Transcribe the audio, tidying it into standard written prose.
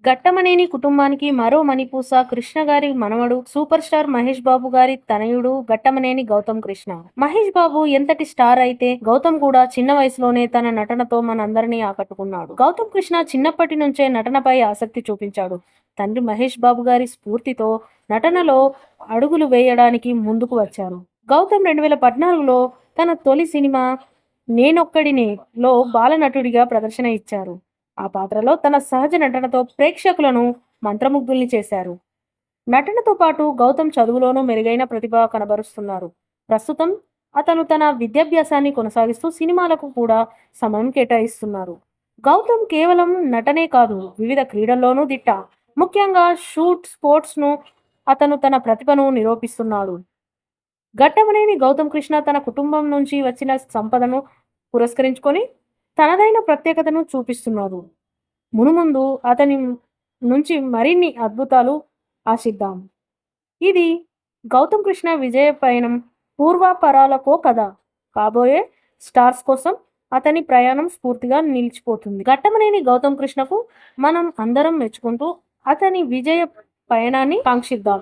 ఘట్టమనేని కుటుంబానికి మరో మణిపూస కృష్ణ గారి మనవడు సూపర్ స్టార్ మహేష్ బాబు గారి తనయుడు ఘట్టమనేని గౌతమ్ కృష్ణ. మహేష్ బాబు ఎంతటి స్టార్ అయితే గౌతమ్ కూడా చిన్న వయసులోనే తన నటనతో మనందరినీ ఆకట్టుకున్నాడు. గౌతమ్ కృష్ణ చిన్నప్పటి నుంచే నటనపై ఆసక్తి చూపించాడు. తండ్రి మహేష్ బాబు గారి స్ఫూర్తితో నటనలో అడుగులు వేయడానికి ముందుకు వచ్చారు. గౌతమ్ 2014లో తన తొలి సినిమా నేనొక్కడినేలో బాలనటుడిగా ప్రదర్శన ఇచ్చారు. ఆ పాత్రలో తన సహజ నటనతో ప్రేక్షకులను మంత్రముగ్ధుల్ని చేశారు. నటనతో పాటు గౌతమ్ చదువులోనూ మెరుగైన ప్రతిభ కనబరుస్తున్నారు. ప్రస్తుతం అతను తన విద్యాభ్యాసాన్ని కొనసాగిస్తూ సినిమాలకు కూడా సమయం కేటాయిస్తున్నారు. గౌతమ్ కేవలం నటనే కాదు, వివిధ క్రీడల్లోనూ దిట్ట. ముఖ్యంగా స్పోర్ట్స్ను అతను తన ప్రతిభను నిరూపిస్తున్నాడు. ఘట్టమనేని గౌతమ్ కృష్ణ తన కుటుంబం నుంచి వచ్చిన సంపదను పురస్కరించుకొని తనదైన ప్రత్యేకతను చూపిస్తున్నారు. మునుముందు అతని నుంచి మరిన్ని అద్భుతాలు ఆశిద్దాం. ఇది గౌతమ్ కృష్ణ విజయ పయనం పూర్వాపరాలకో కథ. కాబోయే స్టార్స్ కోసం అతని ప్రయాణం స్ఫూర్తిగా నిలిచిపోతుంది. ఘట్టమనేని గౌతమ్ కృష్ణకు మనం అందరం మెచ్చుకుంటూ అతని విజయ పయనాన్ని కాంక్షిద్దాం.